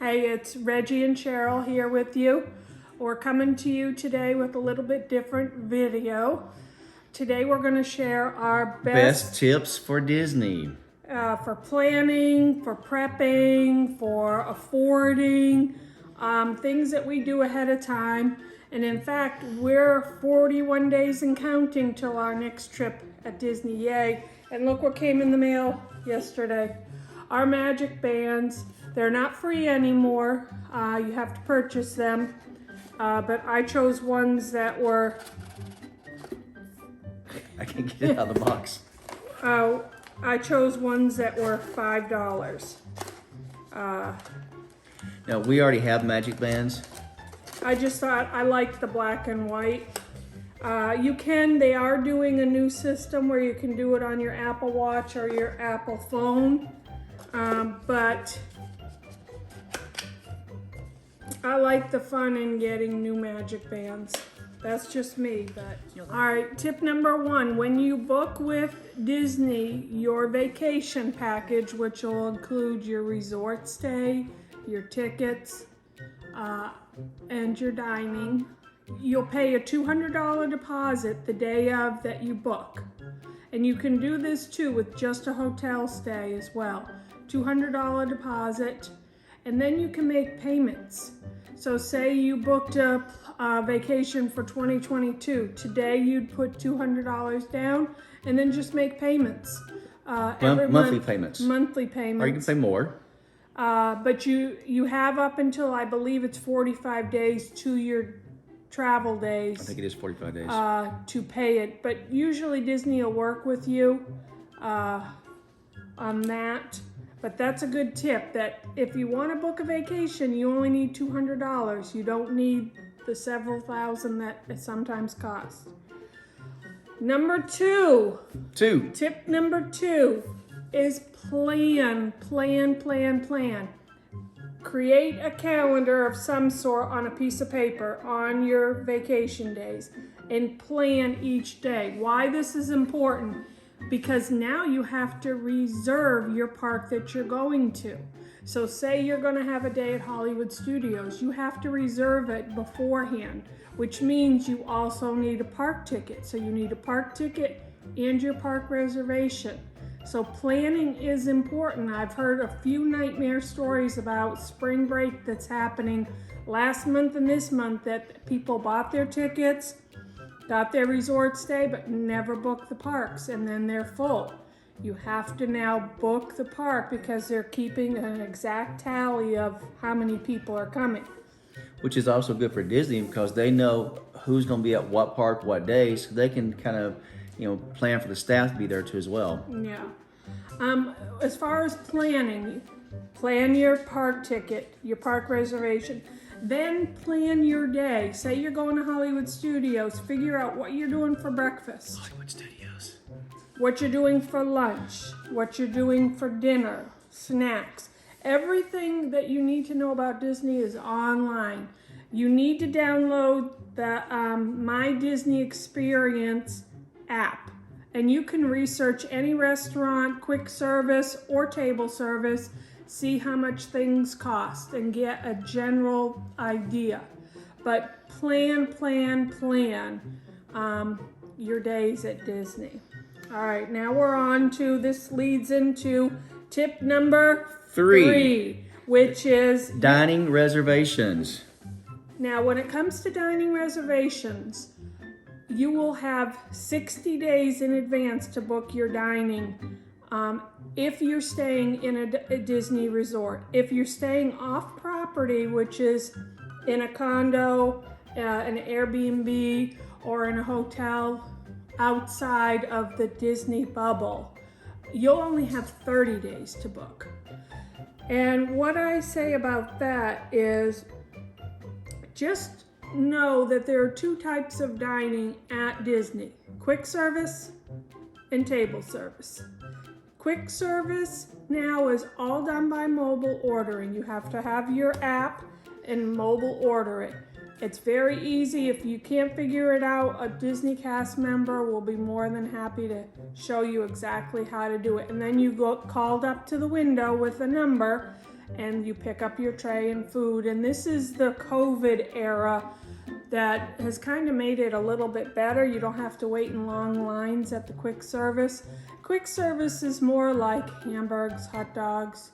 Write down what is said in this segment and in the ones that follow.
Hey, it's Reggie and Cheryl here with you. We're coming to you today with a little bit different video. Today we're going to share our Best tips for Disney. For planning, for prepping, for affording, things that we do ahead of time. And in fact, we're 41 days and counting till our next trip at Disney. Yay. And look what came in the mail yesterday. Our magic bands. They're not free anymore. You have to purchase them. But I chose ones that were... I can't get it out of the box. I chose ones that were $5. Now, we already have magic bands. I just thought I liked the black and white. They are doing a new system where you can do it on your Apple Watch or your Apple phone. But I like the fun in getting new magic bands. That's just me, but. All right, tip number 1, when you book with Disney, your vacation package, which will include your resort stay, your tickets, and your dining, you'll pay a $200 deposit the day of that you book. And you can do this too with just a hotel stay as well. $200 deposit, and then you can make payments. So say you booked a vacation for 2022. Today you'd put $200 down and then just make payments. Monthly payments. Monthly payments. Or you can pay more. But you have up until, I believe it's 45 days to your travel days. I think it is 45 days. To pay it. But usually Disney will work with you on that. But that's a good tip, that if you want to book a vacation, you only need $200. You don't need the several thousand that it sometimes costs. Number 2. Tip number 2 is plan. Create a calendar of some sort on a piece of paper on your vacation days and plan each day. Why this is important? Because now you have to reserve your park that you're going to. So say you're going to have a day at Hollywood Studios, you have to reserve it beforehand, which means you also need a park ticket. So you need a park ticket and your park reservation. So planning is important. I've heard a few nightmare stories about spring break that's happening last month and this month, that people bought their tickets, got their resort stay, but never booked the parks, and then they're full. You have to now book the park because they're keeping an exact tally of how many people are coming. Which is also good for Disney because they know who's going to be at what park, what days, so they can kind of, plan for the staff to be there too as well. Yeah. As far as planning, plan your park ticket, your park reservation. Then plan your day. Say you're going to Hollywood Studios. Figure out what you're doing for breakfast. Hollywood Studios. What you're doing for lunch. What you're doing for dinner. Snacks. Everything that you need to know about Disney is online. You need to download the My Disney Experience app. And you can research any restaurant, quick service, or table service, see how much things cost, and get a general idea. But plan your days at Disney. All right, now we're on to, this leads into tip number 3, which is dining reservations. Now, when it comes to dining reservations, you will have 60 days in advance to book your dining. If you're staying in a Disney resort. If you're staying off property, which is in a condo, an Airbnb, or in a hotel outside of the Disney bubble, you'll only have 30 days to book. And what I say about that is just know that there are 2 types of dining at Disney: quick service and table service. Quick service now is all done by mobile ordering. You have to have your app and mobile order it. It's very easy. If you can't figure it out, a Disney cast member will be more than happy to show you exactly how to do it. And then you go called up to the window with a number, and you pick up your tray and food. And this is the COVID era that has kind of made it a little bit better. You don't have to wait in long lines at the quick service. Quick service is more like hamburgers, hot dogs,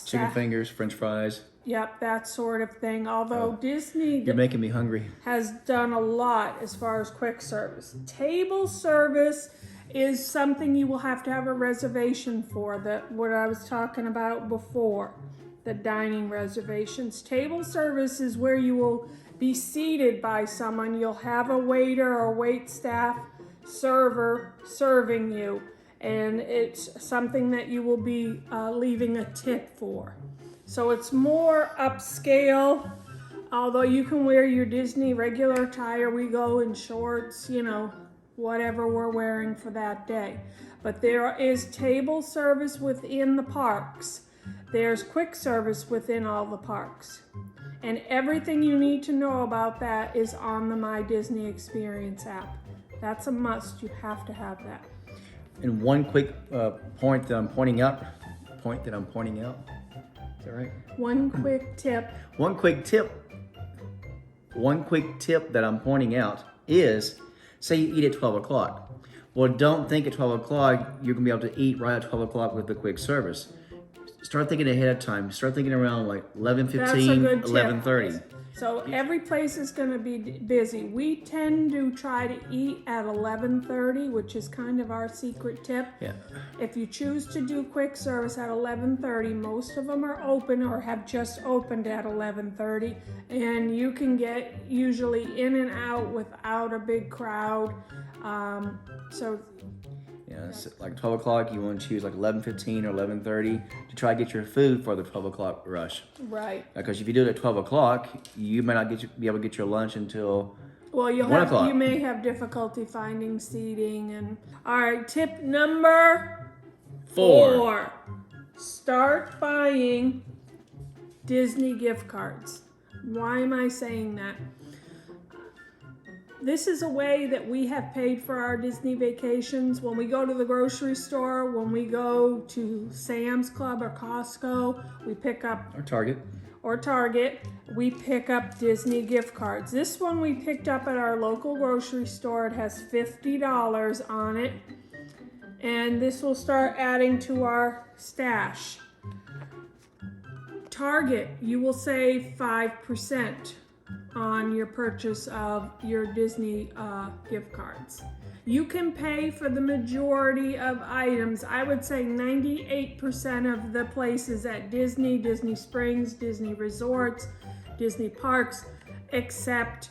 Chicken fingers, French fries. Yep, that sort of thing. Although Disney You're making me hungry. has done a lot as far as quick service. Table service is something you will have to have a reservation for, that what I was talking about before, the dining reservations. Table service is where you will be seated by someone. You'll have a waiter or wait staff server serving you, and it's something that you will be leaving a tip for. So it's more upscale, although you can wear your Disney regular attire. We go in shorts, you know, whatever we're wearing for that day. But there is table service within the parks. There's quick service within all the parks. And everything you need to know about that is on the My Disney Experience app. That's a must. You have to have that. And one quick point that I'm pointing out. Is that right? One quick tip. One quick tip that I'm pointing out is, say you eat at 12 o'clock. Well, don't think at 12 o'clock you're gonna be able to eat right at 12 o'clock with the quick service. Start thinking ahead of time. Start thinking around like 11:15, 11:30. So every place is going to be busy. We tend to try to eat at 11:30, which is kind of our secret tip. Yeah. If you choose to do quick service at 11:30, most of them are open or have just opened at 11:30, and you can get usually in and out without a big crowd. Yeah, it's like 12 o'clock, you want to choose like 11:15 or 11:30 to try to get your food for the 12 o'clock rush. Right. Because if you do it at 12 o'clock, you may not be able to get your lunch until 1 o'clock. You may have difficulty finding seating. And all right, tip number 4. Start buying Disney gift cards. Why am I saying that? This is a way that we have paid for our Disney vacations. When we go to the grocery store, when we go to Sam's Club or Costco, we pick up, or Target, we pick up Disney gift cards. This one we picked up at our local grocery store. It has $50 on it, and this will start adding to our stash. Target, you will save 5% on your purchase of your Disney gift cards. You can pay for the majority of items. I would say 98% of the places at Disney, Disney Springs, Disney Resorts, Disney Parks, accept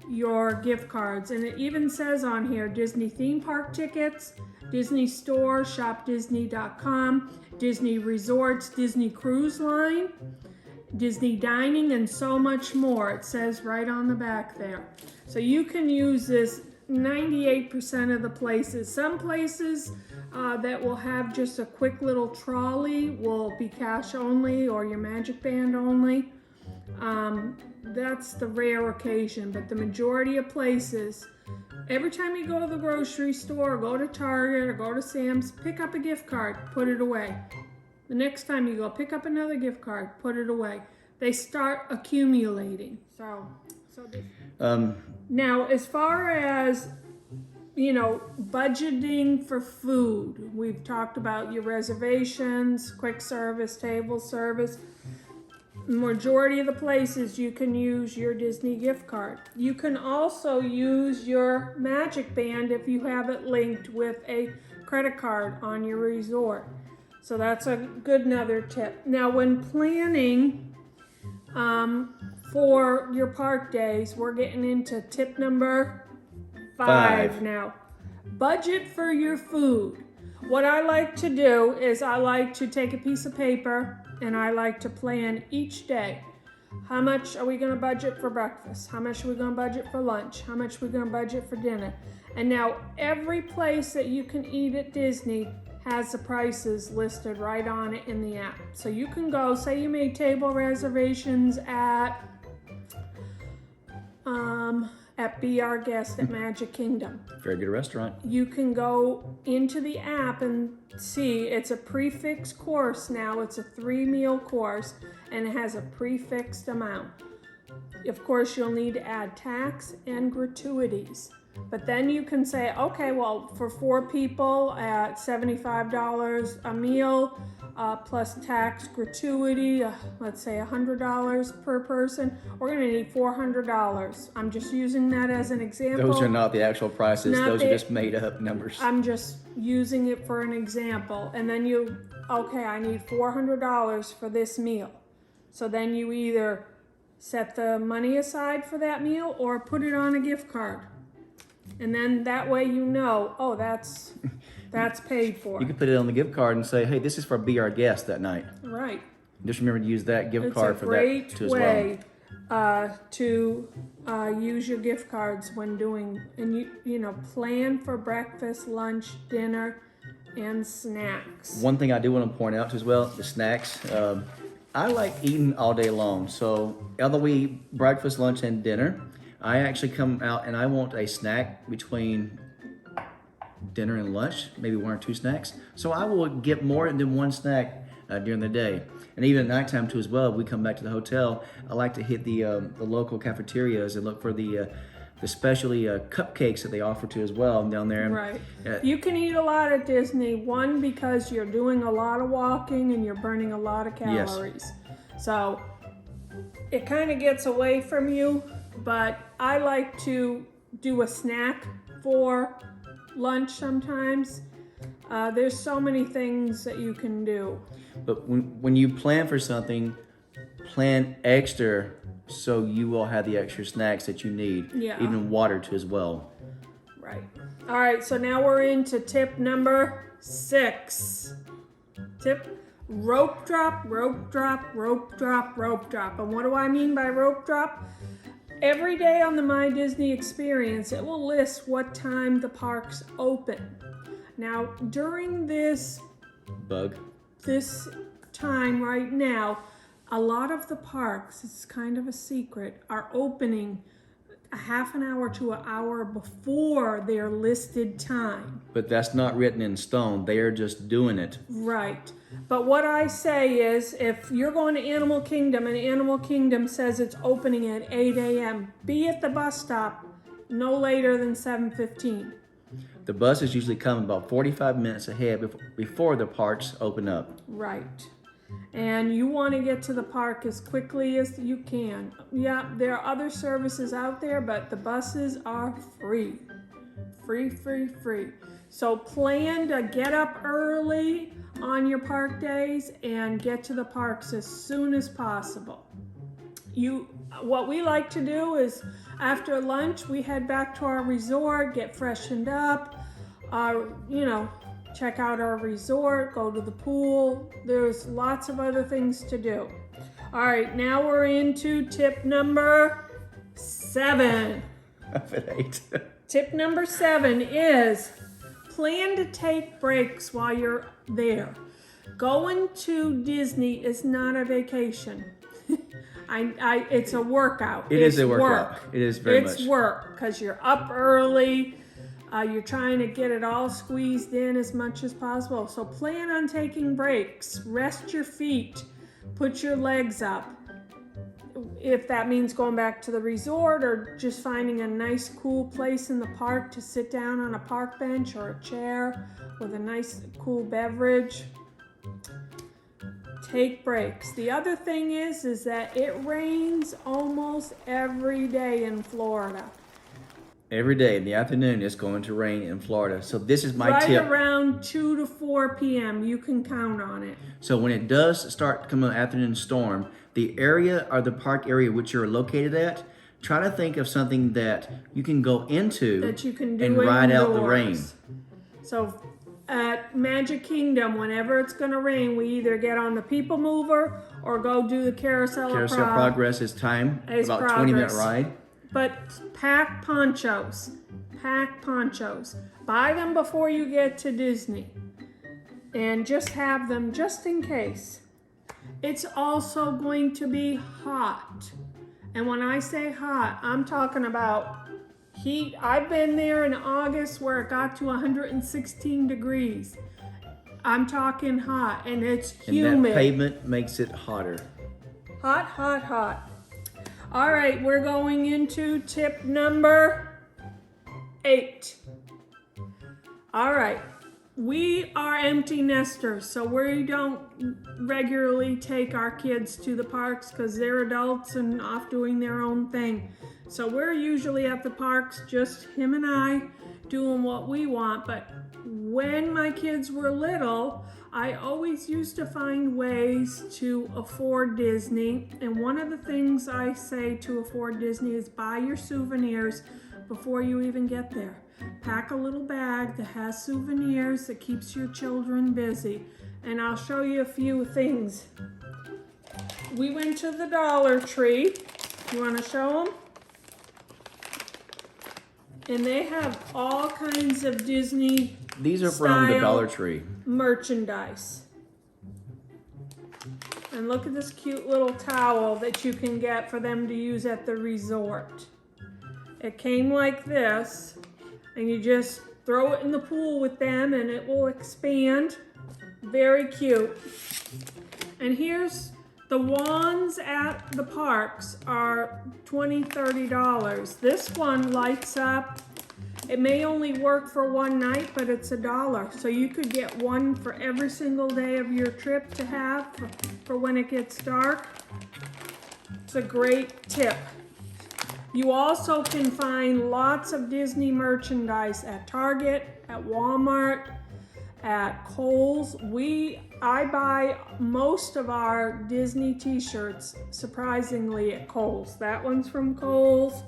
your gift cards. And it even says on here, Disney theme park tickets, Disney Store, shopdisney.com, Disney Resorts, Disney Cruise Line, Disney Dining, and so much more. It says right on the back there. So you can use this 98% of the places. Some places that will have just a quick little trolley will be cash only or your Magic Band only. That's the rare occasion, but the majority of places, every time you go to the grocery store, go to Target or go to Sam's, pick up a gift card, put it away. The next time you go, pick up another gift card, put it away. They start accumulating. Now, as far as, budgeting for food, we've talked about your reservations, quick service, table service. Majority of the places you can use your Disney gift card. You can also use your Magic Band if you have it linked with a credit card on your resort. So that's a good another tip. Now, when planning for your park days, we're getting into tip number 5 now. Budget for your food. What I like to do is I like to take a piece of paper and I like to plan each day. How much are we going to budget for breakfast? How much are we going to budget for lunch? How much are we going to budget for dinner? And now every place that you can eat at Disney has the prices listed right on it in the app. So you can go, say you made table reservations at at Be Our Guest at Magic Kingdom. Very good restaurant. You can go into the app and see it's a prefix course now. It's a 3-meal course and it has a prefixed amount. Of course, you'll need to add tax and gratuities. But then you can say, okay, well, for 4 people at $75 a meal, plus tax, gratuity, let's say $100 per person, we're going to need $400. I'm just using that as an example. Those are not the actual prices. Those are just made up numbers. I'm just using it for an example. And then okay, I need $400 for this meal. So then you either set the money aside for that meal or put it on a gift card. And then that way you know, oh, that's paid for. You can put it on the gift card and say, hey, this is for Be Our Guest that night. Right. Just remember to use that gift card for that too as well. It's a great way to use your gift cards when doing, and you know, plan for breakfast, lunch, dinner, and snacks. One thing I do want to point out as well, the snacks. I like eating all day long. So although we eat breakfast, lunch, and dinner, I actually come out and I want a snack between dinner and lunch, maybe 1 or 2 snacks. So I will get more than 1 snack during the day. And even at nighttime too as well, we come back to the hotel, I like to hit the local cafeterias and look for the specialty cupcakes that they offer to as well down there. Right. You can eat a lot at Disney, one, because you're doing a lot of walking and you're burning a lot of calories. Yes. So it kind of gets away from you, but I like to do a snack for lunch sometimes. There's so many things that you can do. But when you plan for something, plan extra so you will have the extra snacks that you need. Yeah. Even water too as well. Right. All right, so now we're into tip number 6. Tip: rope drop, rope drop, rope drop, rope drop. And what do I mean by rope drop? Every day on the My Disney Experience, it will list what time the parks open. Now, during this time right now, a lot of the parks, it's kind of a secret, are opening a half an hour to an hour before their listed time. But that's not written in stone. They are just doing it. Right. But what I say is, if you're going to Animal Kingdom and Animal Kingdom says it's opening at 8 a.m., be at the bus stop no later than 7:15. The buses usually come about 45 minutes ahead before the parks open up. Right. And you want to get to the park as quickly as you can. Yeah, there are other services out there, but the buses are free. Free, free, free. So plan to get up early on your park days and get to the parks as soon as possible. What we like to do is after lunch, we head back to our resort, get freshened up, check out our resort, go to the pool. There's lots of other things to do. All right, now we're into tip number 7. Tip number 7 is plan to take breaks while you're there. Going to Disney is not a vacation. It's a workout. It is a workout. It is very much. It's work because you're up early. You're trying to get it all squeezed in as much as possible. So plan on taking breaks. Rest your feet. Put your legs up. If that means going back to the resort or just finding a nice cool place in the park to sit down on a park bench or a chair with a nice cool beverage. Take breaks. The other thing is that it rains almost every day in Florida. Every day in the afternoon, it's going to rain in Florida. So this is my tip. Right around 2 to 4 p.m., you can count on it. So when it does start coming an afternoon storm, the area or the park area which you're located at, try to think of something that you can go into that you can do and ride out the rain. So at Magic Kingdom, whenever it's going to rain, we either get on the People Mover or go do the Carousel of Progress is time, about 20-minute ride. But pack ponchos. Pack ponchos. Buy them before you get to Disney. And just have them just in case. It's also going to be hot. And when I say hot, I'm talking about heat. I've been there in August where it got to 116 degrees. I'm talking hot, and it's humid. And that pavement makes it hotter. Hot, hot, hot. All right, we're going into tip number 8. All right, we are empty nesters, so we don't regularly take our kids to the parks because they're adults and off doing their own thing. So we're usually at the parks, just him and I, doing what we want. But when my kids were little, I always used to find ways to afford Disney. And one of the things I say to afford Disney is buy your souvenirs before you even get there. Pack a little bag that has souvenirs that keeps your children busy. And I'll show you a few things. We went to the Dollar Tree. You want to show them? And they have all kinds of Disney These are from the Dollar Tree. Merchandise. And look at this cute little towel that you can get for them to use at the resort. It came like this, and you just throw it in the pool with them and it will expand. Very cute. And here's the wands at the parks are $20, $30. This one lights up. It may only work for one night, but it's $1. So you could get one for every single day of your trip to have for when it gets dark. It's a great tip. You also can find lots of Disney merchandise at Target, at Walmart, at Kohl's. I buy most of our Disney t-shirts, surprisingly, at Kohl's. That one's from Kohl's.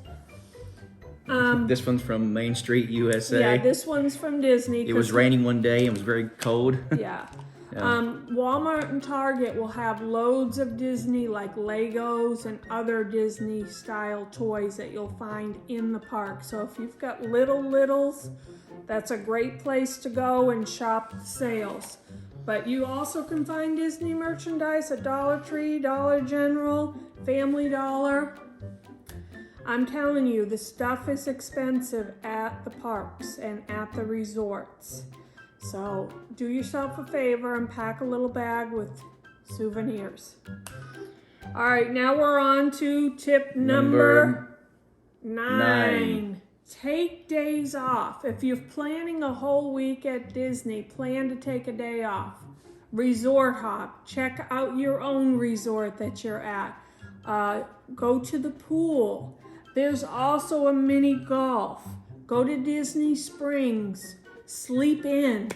This one's from Main Street, USA. Yeah, this one's from Disney. It was raining one day and it was very cold. Yeah. Walmart and Target will have loads of Disney, like Legos and other Disney style toys that you'll find in the park. So if you've got littles, that's a great place to go and shop the sales. But you also can find Disney merchandise at Dollar Tree, Dollar General, Family Dollar. I'm telling you, the stuff is expensive at the parks and at the resorts. So do yourself a favor and pack a little bag with souvenirs. All right, now we're on to tip number 9. Take days off. If you're planning a whole week at Disney, plan to take a day off. Resort hop. Check out your own resort that you're at. Go to the pool. There's also a mini golf. Go to Disney Springs. Sleep in.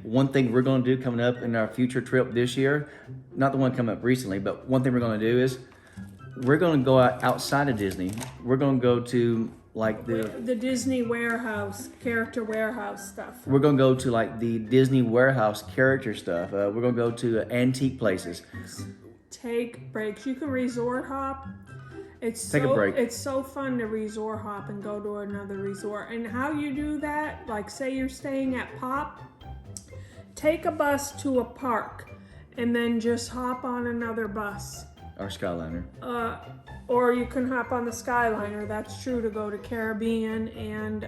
One thing we're going to do coming up in our future trip this year, not the one coming up recently, but one thing we're going to do is we're going to go outside of Disney. We're going to go to like the Disney warehouse, character warehouse stuff. We're going to go to like the Disney warehouse character stuff. We're going to go to antique places. Take breaks. You can resort hop. Take a break. It's so fun to resort hop and go to another resort. And how you do that, like say you're staying at Pop, take a bus to a park and then just hop on another bus. Or Skyliner. Or you can hop on the Skyliner. That's true to go to Caribbean and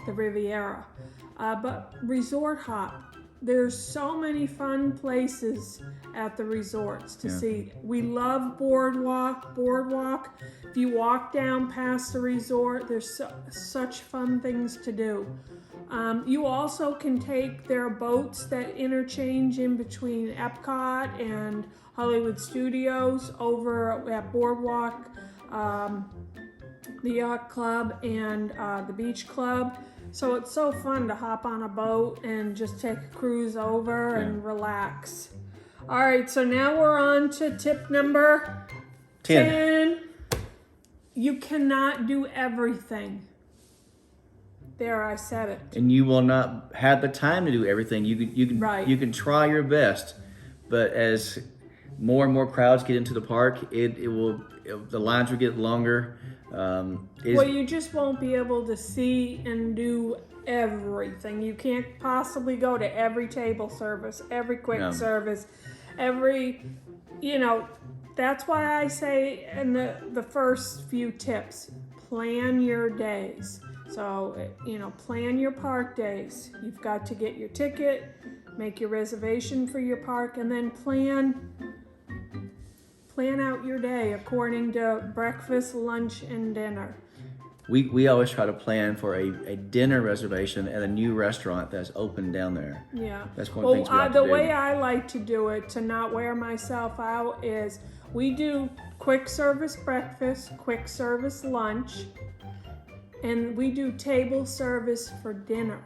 the Riviera. But resort hop. There's so many fun places at the resorts to see. We love Boardwalk. If you walk down past the resort, there's such fun things to do. You also can take their boats that interchange in between Epcot and Hollywood Studios over at Boardwalk, the Yacht Club, and the Beach Club. So it's so fun to hop on a boat and just take a cruise over and relax. All right, so now we're on to tip number 10. You cannot do everything. There, I said it. And you will not have the time to do everything. You can try your best, but as more and more crowds get into the park, the lines will get longer. Well, you just won't be able to see and do everything. You can't possibly go to every table service, every quick service, that's why I say in the first few tips, plan your days. So, plan your park days. You've got to get your ticket, make your reservation for your park, and then plan out your day according to breakfast, lunch, and dinner. We always try to plan for a dinner reservation at a new restaurant that's open down there. Yeah. That's one of the things we like to The do. way I like to do it to not wear myself out is we do quick service breakfast, quick service lunch, and we do table service for dinner.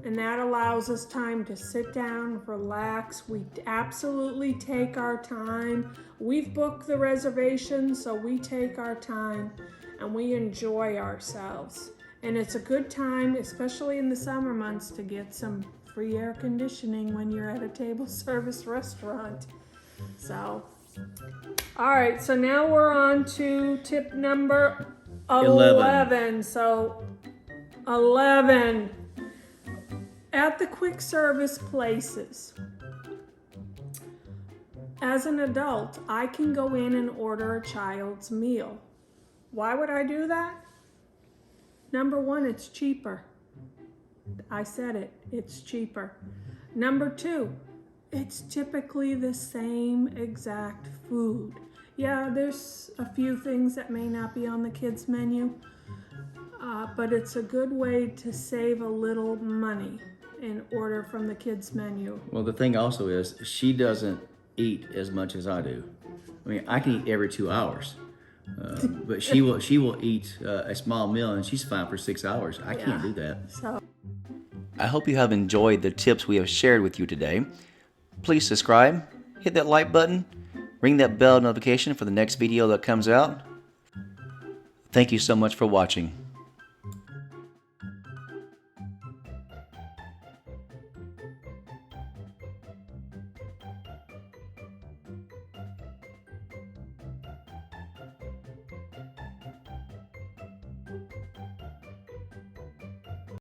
And that allows us time to sit down, relax. We absolutely take our time. We've booked the reservation, so we take our time and we enjoy ourselves. And it's a good time, especially in the summer months, to get some free air conditioning when you're at a table service restaurant. So, all right, so now we're on to tip number 11. So, 11. At the quick service places, as an adult, I can go in and order a child's meal. Why would I do that? Number one, it's cheaper. I said it, it's cheaper. Number two, it's typically the same exact food. Yeah, there's a few things that may not be on the kids' menu, but it's a good way to save a little money and order from the kids' menu. Well, the thing also is she doesn't eat as much as I do. I mean, I can eat every 2 hours, but she will eat a small meal and she's fine for 6 hours. I can't do that. So, I hope you have enjoyed the tips we have shared with you today. Please subscribe, hit that like button, ring that bell notification for the next video that comes out. Thank you so much for watching.